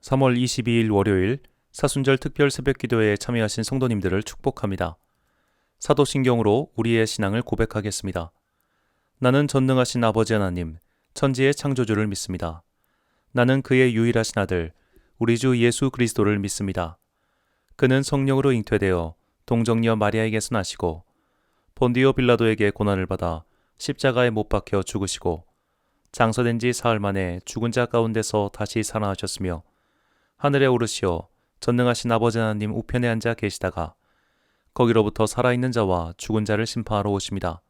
3월 22일 월요일 사순절 특별 새벽기도회에 참여하신 성도님들을 축복합니다. 사도신경으로 우리의 신앙을 고백하겠습니다. 나는 전능하신 아버지 하나님, 천지의 창조주를 믿습니다. 나는 그의 유일하신 아들, 우리 주 예수 그리스도를 믿습니다. 그는 성령으로 잉태되어 동정녀 마리아에게서 나시고 본디오 빌라도에게 고난을 받아 십자가에 못 박혀 죽으시고 장사된 지 사흘 만에 죽은 자 가운데서 다시 살아나셨으며 하늘에 오르시어 전능하신 아버지 하나님 우편에 앉아 계시다가 거기로부터 살아있는 자와 죽은 자를 심판하러 오십니다.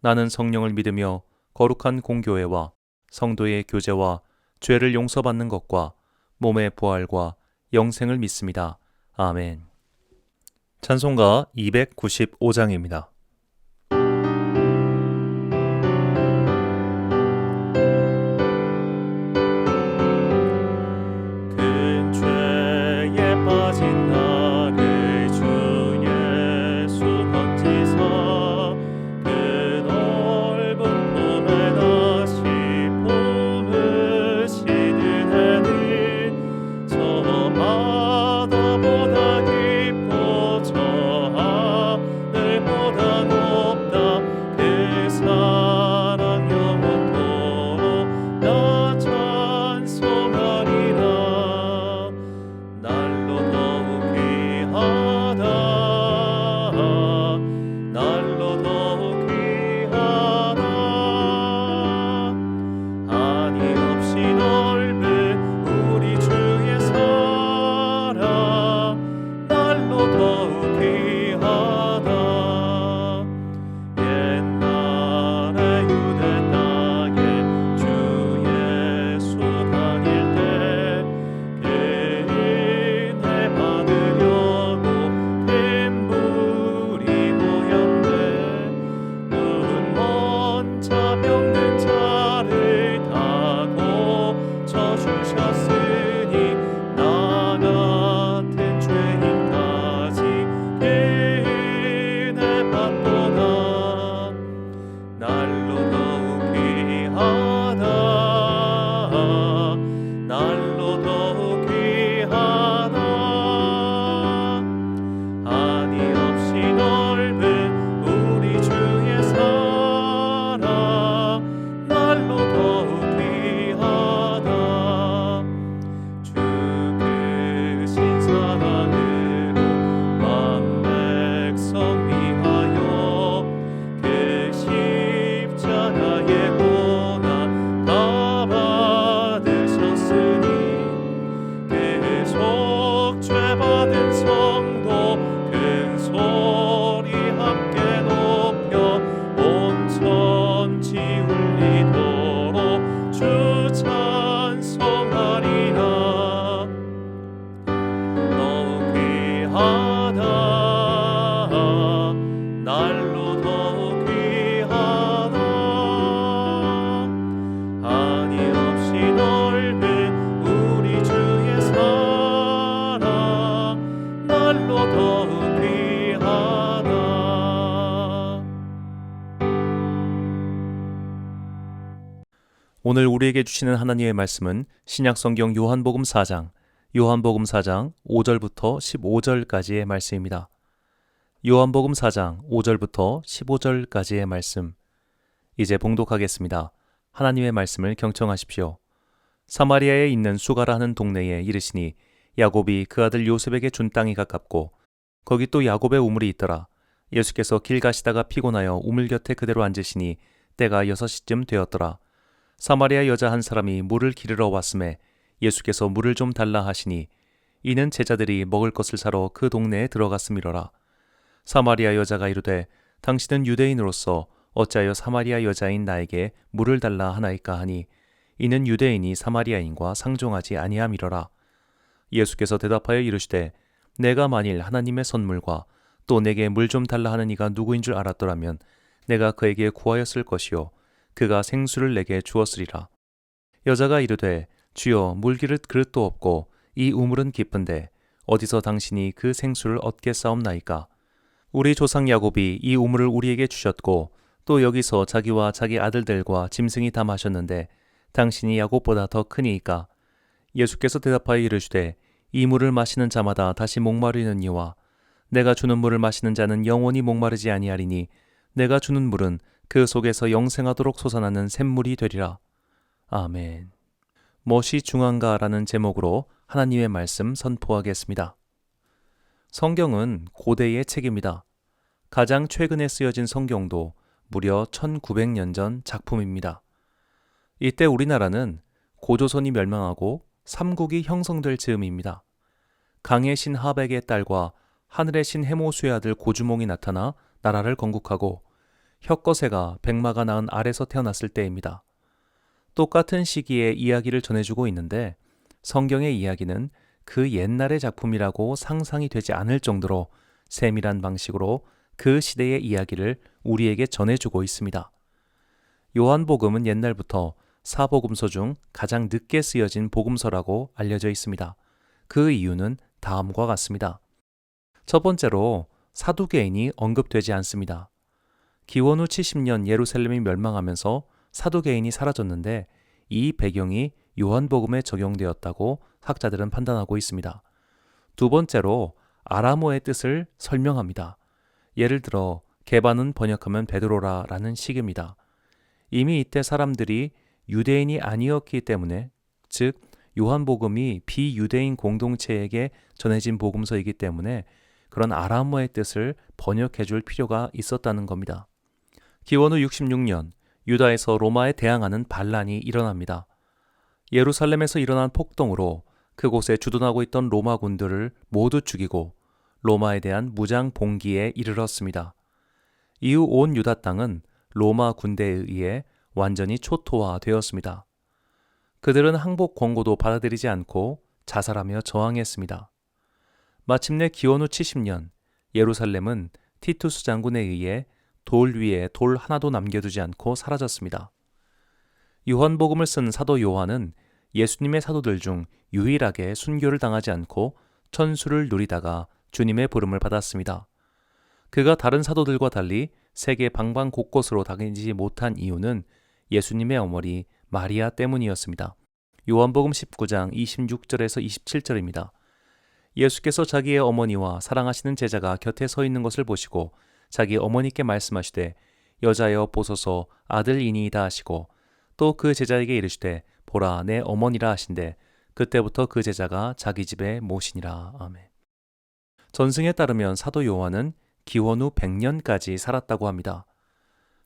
나는 성령을 믿으며 거룩한 공교회와 성도의 교제와 죄를 용서받는 것과 몸의 부활과 영생을 믿습니다. 아멘. 찬송가 295장입니다. 오늘 우리에게 주시는 하나님의 말씀은 신약성경 요한복음 4장 5절부터 15절까지의 말씀입니다. 요한복음 4장 5절부터 15절까지의 말씀. 이제 봉독하겠습니다. 하나님의 말씀을 경청하십시오. 사마리아에 있는 수가라 하는 동네에 이르시니 야곱이 그 아들 요셉에게 준 땅이 가깝고 거기 또 야곱의 우물이 있더라. 예수께서 길 가시다가 피곤하여 우물 곁에 그대로 앉으시니 때가 6시쯤 되었더라. 사마리아 여자 한 사람이 물을 기르러 왔음에 예수께서 물을 좀 달라 하시니 이는 제자들이 먹을 것을 사러 그 동네에 들어갔음이로라. 사마리아 여자가 이르되 당신은 유대인으로서 어찌하여 사마리아 여자인 나에게 물을 달라 하나이까 하니 이는 유대인이 사마리아인과 상종하지 아니함이로라. 예수께서 대답하여 이르시되 내가 만일 하나님의 선물과 또 내게 물 좀 달라 하는 이가 누구인 줄 알았더라면 내가 그에게 구하였을 것이요 그가 생수를 내게 주었으리라. 여자가 이르되 주여 물기를 그릇도 없고 이 우물은 깊은데 어디서 당신이 그 생수를 얻겠사옵나이까? 우리 조상 야곱이 이 우물을 우리에게 주셨고 또 여기서 자기와 자기 아들들과 짐승이 다 마셨는데 당신이 야곱보다 더 크니이까? 예수께서 대답하여 이르시되 이 물을 마시는 자마다 다시 목마르느니와 내가 주는 물을 마시는 자는 영원히 목마르지 아니하리니 내가 주는 물은 그 속에서 영생하도록 솟아나는 샘물이 되리라. 아멘. 무엇이 중요한가라는 제목으로 하나님의 말씀 선포하겠습니다. 성경은 고대의 책입니다. 가장 최근에 쓰여진 성경도 무려 1900년 전 작품입니다. 이때 우리나라는 고조선이 멸망하고 삼국이 형성될 즈음입니다. 강의 신 하백의 딸과 하늘의 신 해모수의 아들 고주몽이 나타나 나라를 건국하고 혁거세가 백마가 낳은 알에서 태어났을 때입니다. 똑같은 시기에 이야기를 전해주고 있는데 성경의 이야기는 그 옛날의 작품이라고 상상이 되지 않을 정도로 세밀한 방식으로 그 시대의 이야기를 우리에게 전해주고 있습니다. 요한복음은 옛날부터 사복음서 중 가장 늦게 쓰여진 복음서라고 알려져 있습니다. 그 이유는 다음과 같습니다. 첫 번째로 사두개인이 언급되지 않습니다. 기원 후 70년 예루살렘이 멸망하면서 사두개인이 사라졌는데 이 배경이 요한복음에 적용되었다고 학자들은 판단하고 있습니다. 두 번째로 아람어의 뜻을 설명합니다. 예를 들어 게바는 번역하면 베드로라 라는 식입니다. 이미 이때 사람들이 유대인이 아니었기 때문에, 즉 요한복음이 비유대인 공동체에게 전해진 복음서이기 때문에 그런 아람어의 뜻을 번역해 줄 필요가 있었다는 겁니다. 기원 후 66년 유다에서 로마에 대항하는 반란이 일어납니다. 예루살렘에서 일어난 폭동으로 그곳에 주둔하고 있던 로마 군들을 모두 죽이고 로마에 대한 무장 봉기에 이르렀습니다. 이후 온 유다 땅은 로마 군대에 의해 완전히 초토화되었습니다. 그들은 항복 권고도 받아들이지 않고 자살하며 저항했습니다. 마침내 기원 후 70년 예루살렘은 티투스 장군에 의해 돌 위에 돌 하나도 남겨두지 않고 사라졌습니다. 요한복음을 쓴 사도 요한은 예수님의 사도들 중 유일하게 순교를 당하지 않고 천수를 누리다가 주님의 부름을 받았습니다. 그가 다른 사도들과 달리 세계 방방 곳곳으로 다니지 못한 이유는 예수님의 어머니 마리아 때문이었습니다. 요한복음 19장 26절에서 27절입니다. 예수께서 자기의 어머니와 사랑하시는 제자가 곁에 서 있는 것을 보시고 자기 어머니께 말씀하시되 여자여 보소서 아들이니이다 하시고 또 그 제자에게 이르시되 보라 내 어머니라 하신대 그때부터 그 제자가 자기 집에 모시니라. 아멘. 전승에 따르면 사도 요한은 기원 후 100년까지 살았다고 합니다.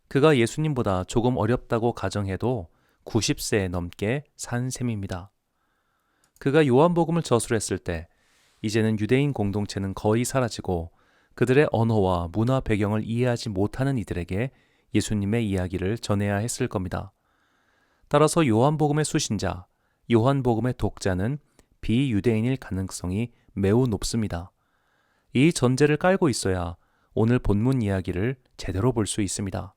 그가 예수님보다 조금 어렵다고 가정해도 90세 넘게 산 셈입니다. 그가 요한복음을 저술했을 때 이제는 유대인 공동체는 거의 사라지고 그들의 언어와 문화 배경을 이해하지 못하는 이들에게 예수님의 이야기를 전해야 했을 겁니다. 따라서 요한복음의 수신자, 요한복음의 독자는 비유대인일 가능성이 매우 높습니다. 이 전제를 깔고 있어야 오늘 본문 이야기를 제대로 볼 수 있습니다.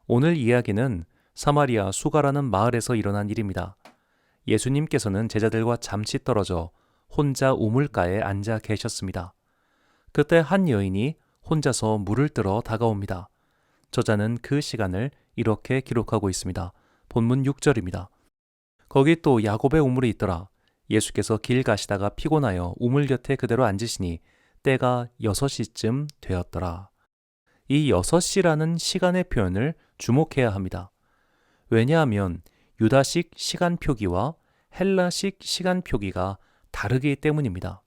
오늘 이야기는 사마리아 수가라는 마을에서 일어난 일입니다. 예수님께서는 제자들과 잠시 떨어져 혼자 우물가에 앉아 계셨습니다. 그때 한 여인이 혼자서 물을 뜨러 다가옵니다. 저자는 그 시간을 이렇게 기록하고 있습니다. 본문 6절입니다. 거기 또 야곱의 우물이 있더라. 예수께서 길 가시다가 피곤하여 우물 곁에 그대로 앉으시니 때가 6시쯤 되었더라. 이 6시라는 시간의 표현을 주목해야 합니다. 왜냐하면 유다식 시간 표기와 헬라식 시간 표기가 다르기 때문입니다.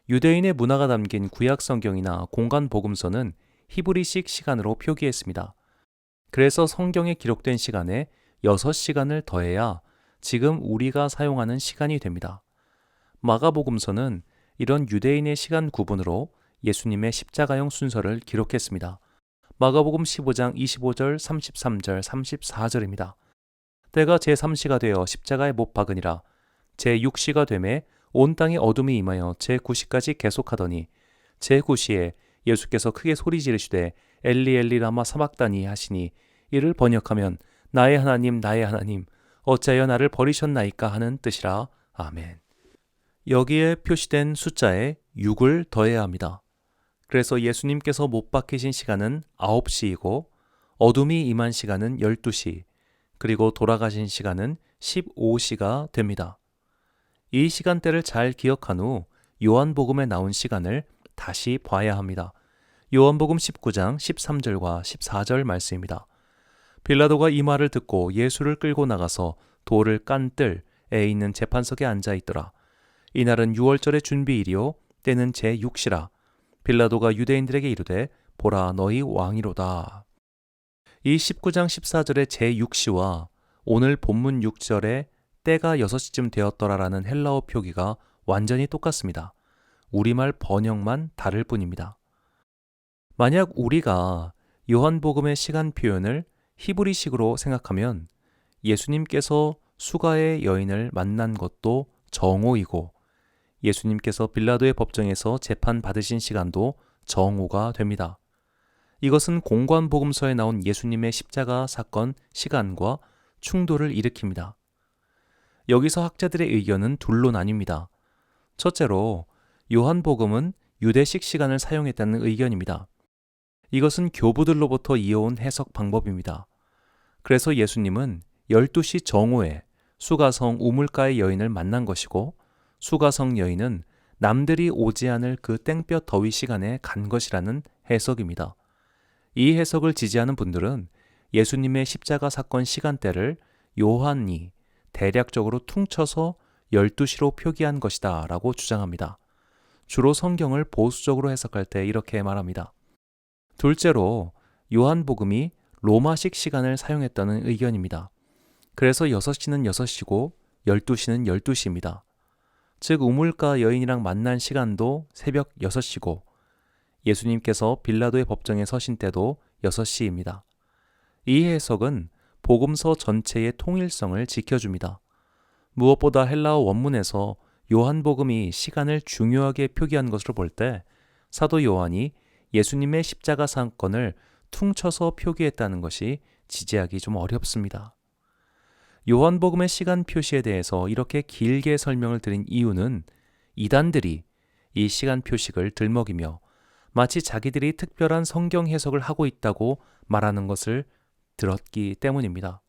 유대인의 문화가 담긴 구약 성경이나 공간 복음서는 히브리식 시간으로 표기했습니다. 그래서 성경에 기록된 시간에 6시간을 더해야 지금 우리가 사용하는 시간이 됩니다. 마가복음서는 이런 유대인의 시간 구분으로 예수님의 십자가형 순서를 기록했습니다. 마가복음 15장 25절, 33절, 34절입니다. 때가 제3시가 되어 십자가에 못 박으니라. 제6시가 되매 온 땅에 어둠이 임하여 제9시까지 계속하더니 제9시에 예수께서 크게 소리 지르시되 엘리 엘리 라마 사박다니 하시니 이를 번역하면 나의 하나님 나의 하나님 어찌하여 나를 버리셨나이까 하는 뜻이라. 아멘. 여기에 표시된 숫자에 6을 더해야 합니다. 그래서 예수님께서 못 박히신 시간은 9시이고 어둠이 임한 시간은 12시, 그리고 돌아가신 시간은 15시가 됩니다. 이 시간대를 잘 기억한 후 요한복음에 나온 시간을 다시 봐야 합니다. 요한복음 19장 13절과 14절 말씀입니다. 빌라도가 이 말을 듣고 예수를 끌고 나가서 돌을 깐 뜰에 있는 재판석에 앉아 있더라. 이날은 유월절의 준비일이요 때는 제6시라. 빌라도가 유대인들에게 이르되 보라 너희 왕이로다. 이 19장 14절의 제6시와 오늘 본문 6절의 때가 6시쯤 되었더라라는 헬라어 표기가 완전히 똑같습니다. 우리말 번역만 다를 뿐입니다. 만약 우리가 요한복음의 시간 표현을 히브리식으로 생각하면 예수님께서 수가의 여인을 만난 것도 정오이고 예수님께서 빌라도의 법정에서 재판받으신 시간도 정오가 됩니다. 이것은 공관복음서에 나온 예수님의 십자가 사건 시간과 충돌을 일으킵니다. 여기서 학자들의 의견은 둘로 나뉩니다. 첫째로 요한복음은 유대식 시간을 사용했다는 의견입니다. 이것은 교부들로부터 이어온 해석 방법입니다. 그래서 예수님은 12시 정오에 수가성 우물가의 여인을 만난 것이고 수가성 여인은 남들이 오지 않을 그 땡볕 더위 시간에 간 것이라는 해석입니다. 이 해석을 지지하는 분들은 예수님의 십자가 사건 시간대를 요한이 대략적으로 퉁쳐서 12시로 표기한 것이다 라고 주장합니다. 주로 성경을 보수적으로 해석할 때 이렇게 말합니다. 둘째로 요한복음이 로마식 시간을 사용했다는 의견입니다. 그래서 6시는 6시고 12시는 12시입니다. 즉 우물가 여인이랑 만난 시간도 새벽 6시고 예수님께서 빌라도의 법정에 서신 때도 6시입니다. 이 해석은 복음서 전체의 통일성을 지켜줍니다. 무엇보다 헬라어 원문에서 요한복음이 시간을 중요하게 표기한 것으로 볼 때 사도 요한이 예수님의 십자가 사건을 퉁쳐서 표기했다는 것이 지지하기 좀 어렵습니다. 요한복음의 시간 표시에 대해서 이렇게 길게 설명을 드린 이유는 이단들이 이 시간 표식을 들먹이며 마치 자기들이 특별한 성경 해석을 하고 있다고 말하는 것을 들었기 때문입니다.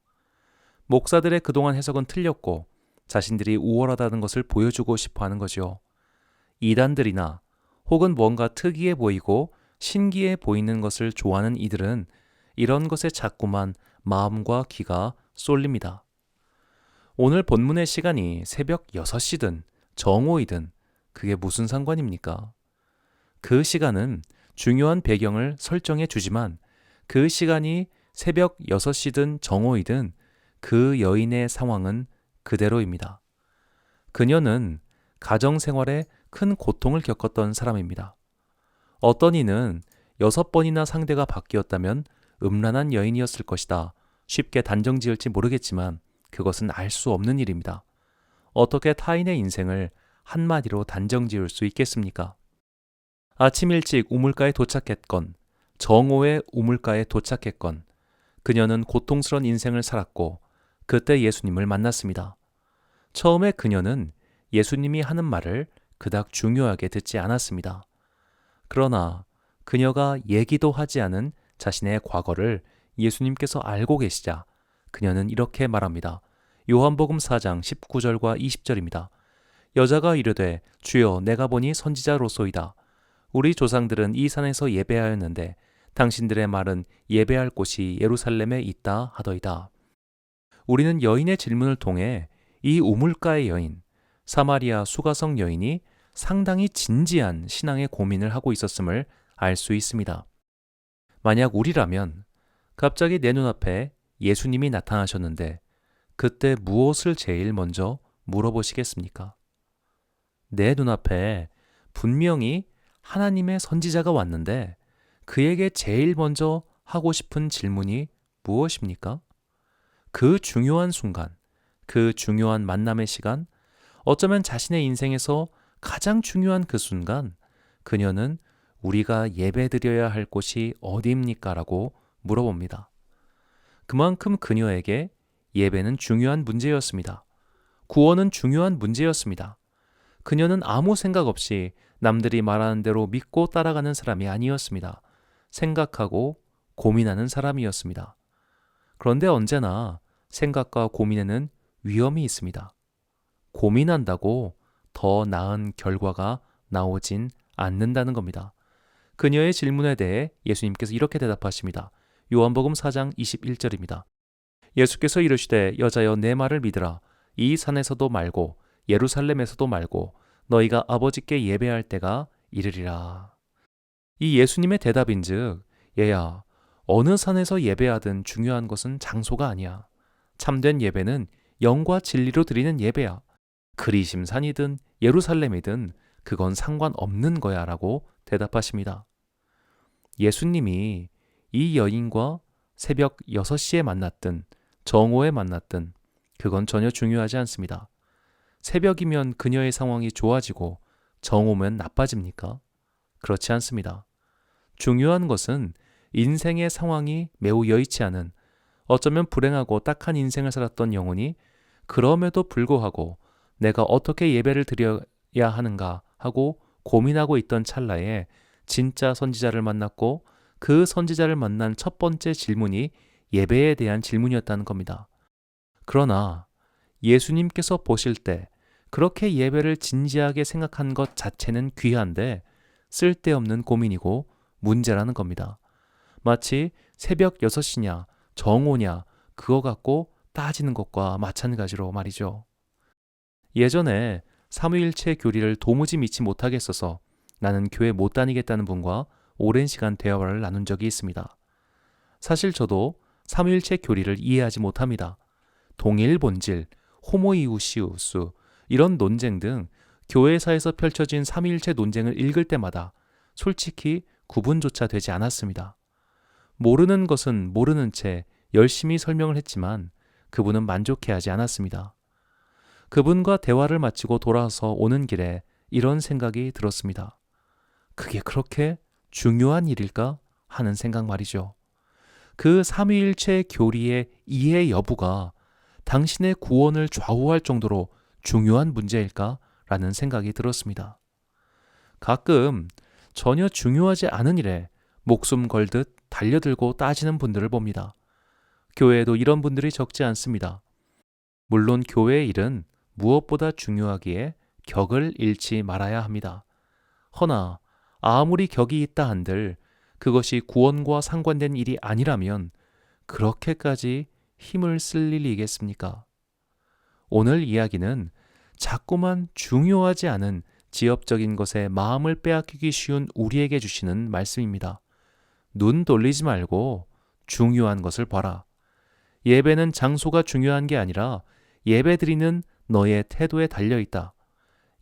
목사들의 그동안 해석은 틀렸고 자신들이 우월하다는 것을 보여주고 싶어 하는 거죠. 이단들이나 혹은 뭔가 특이해 보이고 신기해 보이는 것을 좋아하는 이들은 이런 것에 자꾸만 마음과 귀가 쏠립니다. 오늘 본문의 시간이 새벽 6시든 정오이든 그게 무슨 상관입니까? 그 시간은 중요한 배경을 설정해 주지만 그 시간이 새벽 6시든 정오이든 그 여인의 상황은 그대로입니다. 그녀는 가정생활에 큰 고통을 겪었던 사람입니다. 어떤 이는 6번이나 상대가 바뀌었다면 음란한 여인이었을 것이다. 쉽게 단정 지을지 모르겠지만 그것은 알 수 없는 일입니다. 어떻게 타인의 인생을 한마디로 단정 지을 수 있겠습니까? 아침 일찍 우물가에 도착했건 정오에 우물가에 도착했건 그녀는 고통스러운 인생을 살았고 그때 예수님을 만났습니다. 처음에 그녀는 예수님이 하는 말을 그닥 중요하게 듣지 않았습니다. 그러나 그녀가 얘기도 하지 않은 자신의 과거를 예수님께서 알고 계시자 그녀는 이렇게 말합니다. 요한복음 4장 19절과 20절입니다. 여자가 이르되 주여 내가 보니 선지자로소이다. 우리 조상들은 이 산에서 예배하였는데 당신들의 말은 예배할 곳이 예루살렘에 있다 하더이다. 우리는 여인의 질문을 통해 이 우물가의 여인, 사마리아 수가성 여인이 상당히 진지한 신앙의 고민을 하고 있었음을 알 수 있습니다. 만약 우리라면 갑자기 내 눈앞에 예수님이 나타나셨는데 그때 무엇을 제일 먼저 물어보시겠습니까? 내 눈앞에 분명히 하나님의 선지자가 왔는데 그에게 제일 먼저 하고 싶은 질문이 무엇입니까? 그 중요한 순간, 그 중요한 만남의 시간, 어쩌면 자신의 인생에서 가장 중요한 그 순간, 그녀는 우리가 예배드려야 할 곳이 어디입니까? 라고 물어봅니다. 그만큼 그녀에게 예배는 중요한 문제였습니다. 구원은 중요한 문제였습니다. 그녀는 아무 생각 없이 남들이 말하는 대로 믿고 따라가는 사람이 아니었습니다. 생각하고 고민하는 사람이었습니다. 그런데 언제나 생각과 고민에는 위험이 있습니다. 고민한다고 더 나은 결과가 나오진 않는다는 겁니다. 그녀의 질문에 대해 예수님께서 이렇게 대답하십니다. 요한복음 4장 21절입니다. 예수께서 이르시되 여자여 내 말을 믿으라. 이 산에서도 말고 예루살렘에서도 말고 너희가 아버지께 예배할 때가 이르리라. 이 예수님의 대답인즉 얘야 어느 산에서 예배하든 중요한 것은 장소가 아니야. 참된 예배는 영과 진리로 드리는 예배야. 그리심산이든 예루살렘이든 그건 상관없는 거야 라고 대답하십니다. 예수님이 이 여인과 새벽 6시에 만났든 정오에 만났든 그건 전혀 중요하지 않습니다. 새벽이면 그녀의 상황이 좋아지고 정오면 나빠집니까? 그렇지 않습니다. 중요한 것은 인생의 상황이 매우 여의치 않은 어쩌면 불행하고 딱한 인생을 살았던 영혼이 그럼에도 불구하고 내가 어떻게 예배를 드려야 하는가 하고 고민하고 있던 찰나에 진짜 선지자를 만났고 그 선지자를 만난 첫 번째 질문이 예배에 대한 질문이었다는 겁니다. 그러나 예수님께서 보실 때 그렇게 예배를 진지하게 생각한 것 자체는 귀한데 쓸데없는 고민이고 문제라는 겁니다. 마치 새벽 6시냐 정오냐 그거 갖고 따지는 것과 마찬가지로 말이죠. 예전에 삼위일체 교리를 도무지 믿지 못하겠어서 나는 교회 못 다니겠다는 분과 오랜 시간 대화를 나눈 적이 있습니다. 사실 저도 삼위일체 교리를 이해하지 못합니다. 동일 본질, 호모이우시우스 이런 논쟁 등 교회사에서 펼쳐진 삼위일체 논쟁을 읽을 때마다 솔직히 구분조차 되지 않았습니다. 모르는 것은 모르는 채 열심히 설명을 했지만 그분은 만족해하지 않았습니다. 그분과 대화를 마치고 돌아와서 오는 길에 이런 생각이 들었습니다. 그게 그렇게 중요한 일일까 하는 생각 말이죠. 그 삼위일체 교리의 이해 여부가 당신의 구원을 좌우할 정도로 중요한 문제일까 라는 생각이 들었습니다. 가끔 전혀 중요하지 않은 일에 목숨 걸듯 달려들고 따지는 분들을 봅니다. 교회에도 이런 분들이 적지 않습니다. 물론 교회의 일은 무엇보다 중요하기에 격을 잃지 말아야 합니다. 허나 아무리 격이 있다 한들 그것이 구원과 상관된 일이 아니라면 그렇게까지 힘을 쓸 일이겠습니까? 오늘 이야기는 자꾸만 중요하지 않은 지엽적인 것에 마음을 빼앗기기 쉬운 우리에게 주시는 말씀입니다. 눈 돌리지 말고 중요한 것을 봐라. 예배는 장소가 중요한 게 아니라 예배드리는 너의 태도에 달려있다.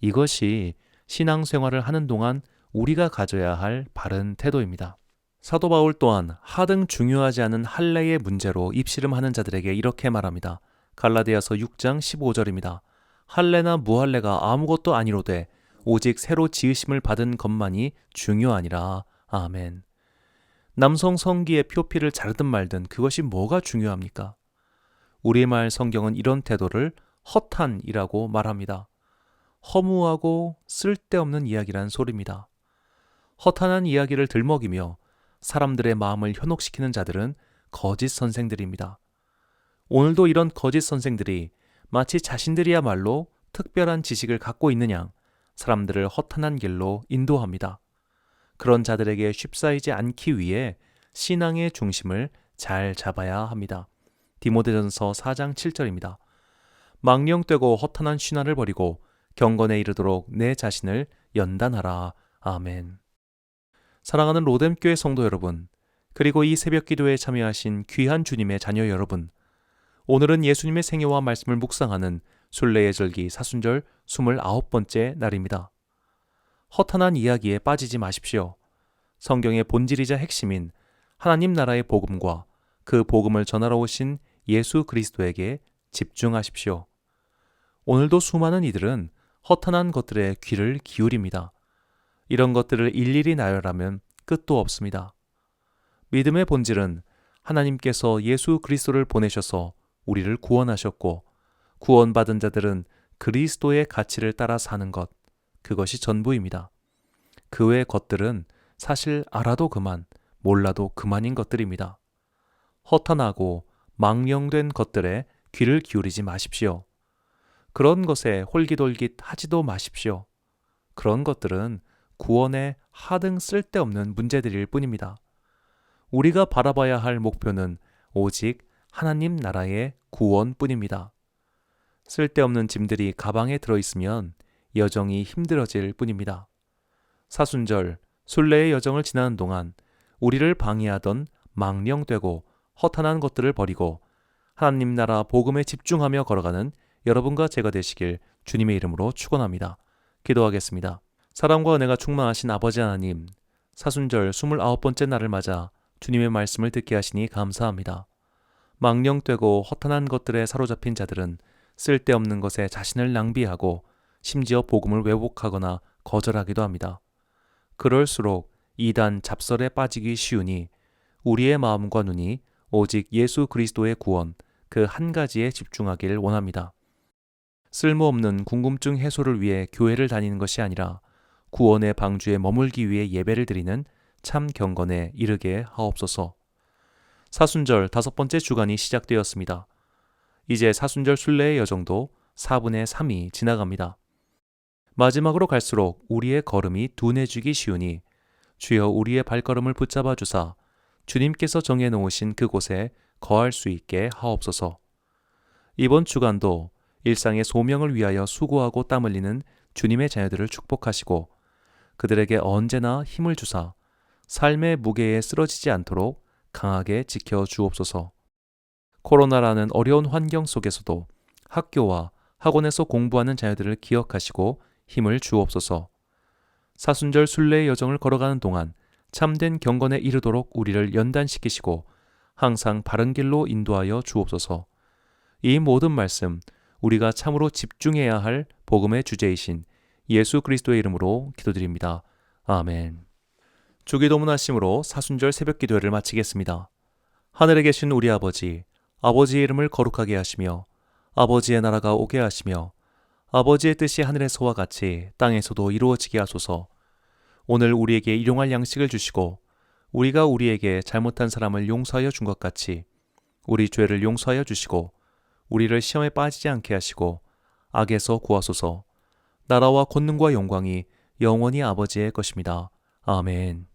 이것이 신앙생활을 하는 동안 우리가 가져야 할 바른 태도입니다. 사도 바울 또한 하등 중요하지 않은 할례의 문제로 입씨름하는 자들에게 이렇게 말합니다. 갈라디아서 6장 15절입니다. 할례나 무할례가 아무것도 아니로되 오직 새로 지으심을 받은 것만이 중요하니라. 아멘. 남성 성기의 표피를 자르든 말든 그것이 뭐가 중요합니까? 우리말 성경은 이런 태도를 허탄이라고 말합니다. 허무하고 쓸데없는 이야기란 소리입니다. 허탄한 이야기를 들먹이며 사람들의 마음을 현혹시키는 자들은 거짓 선생들입니다. 오늘도 이런 거짓 선생들이 마치 자신들이야말로 특별한 지식을 갖고 있는 양 사람들을 허탄한 길로 인도합니다. 그런 자들에게 쉽사이지 않기 위해 신앙의 중심을 잘 잡아야 합니다. 디모데전서 4장 7절입니다. 망령되고 허탄한 신화를 버리고 경건에 이르도록 내 자신을 연단하라. 아멘. 사랑하는 로뎀교회 성도 여러분, 그리고 이 새벽 기도에 참여하신 귀한 주님의 자녀 여러분, 오늘은 예수님의 생애와 말씀을 묵상하는 순례의 절기 사순절 29번째 날입니다. 허탄한 이야기에 빠지지 마십시오. 성경의 본질이자 핵심인 하나님 나라의 복음과 그 복음을 전하러 오신 예수 그리스도에게 집중하십시오. 오늘도 수많은 이들은 허탄한 것들에 귀를 기울입니다. 이런 것들을 일일이 나열하면 끝도 없습니다. 믿음의 본질은 하나님께서 예수 그리스도를 보내셔서 우리를 구원하셨고 구원받은 자들은 그리스도의 가치를 따라 사는 것, 그것이 전부입니다. 그 외의 것들은 사실 알아도 그만, 몰라도 그만인 것들입니다. 허탄하고 망령된 것들에 귀를 기울이지 마십시오. 그런 것에 홀깃홀깃 하지도 마십시오. 그런 것들은 구원에 하등 쓸데없는 문제들일 뿐입니다. 우리가 바라봐야 할 목표는 오직 하나님 나라의 구원뿐입니다. 쓸데없는 짐들이 가방에 들어있으면 여정이 힘들어질 뿐입니다. 사순절, 순례의 여정을 지나는 동안 우리를 방해하던 망령되고 허탄한 것들을 버리고 하나님 나라 복음에 집중하며 걸어가는 여러분과 제가 되시길 주님의 이름으로 축원합니다. 기도하겠습니다. 사랑과 은혜가 충만하신 아버지 하나님, 사순절 29번째 날을 맞아 주님의 말씀을 듣게 하시니 감사합니다. 망령되고 허탄한 것들에 사로잡힌 자들은 쓸데없는 것에 자신을 낭비하고 심지어 복음을 왜곡하거나 거절하기도 합니다. 그럴수록 이단 잡설에 빠지기 쉬우니 우리의 마음과 눈이 오직 예수 그리스도의 구원 그 한 가지에 집중하길 원합니다. 쓸모없는 궁금증 해소를 위해 교회를 다니는 것이 아니라 구원의 방주에 머물기 위해 예배를 드리는 참 경건에 이르게 하옵소서. 사순절 5번째 주간이 시작되었습니다. 이제 사순절 순례의 여정도 4분의 3이 지나갑니다. 마지막으로 갈수록 우리의 걸음이 둔해지기 쉬우니 주여 우리의 발걸음을 붙잡아 주사 주님께서 정해놓으신 그곳에 거할 수 있게 하옵소서. 이번 주간도 일상의 소명을 위하여 수고하고 땀 흘리는 주님의 자녀들을 축복하시고 그들에게 언제나 힘을 주사 삶의 무게에 쓰러지지 않도록 강하게 지켜 주옵소서. 코로나라는 어려운 환경 속에서도 학교와 학원에서 공부하는 자녀들을 기억하시고 힘을 주옵소서. 사순절 순례의 여정을 걸어가는 동안 참된 경건에 이르도록 우리를 연단시키시고 항상 바른 길로 인도하여 주옵소서. 이 모든 말씀 우리가 참으로 집중해야 할 복음의 주제이신 예수 그리스도의 이름으로 기도드립니다. 아멘. 주기도문하심으로 사순절 새벽 기도회를 마치겠습니다. 하늘에 계신 우리 아버지, 아버지의 이름을 거룩하게 하시며 아버지의 나라가 오게 하시며 아버지의 뜻이 하늘에서와 같이 땅에서도 이루어지게 하소서. 오늘 우리에게 일용할 양식을 주시고 우리가 우리에게 잘못한 사람을 용서하여 준 것 같이 우리 죄를 용서하여 주시고 우리를 시험에 빠지지 않게 하시고 악에서 구하소서. 나라와 권능과 영광이 영원히 아버지의 것입니다. 아멘.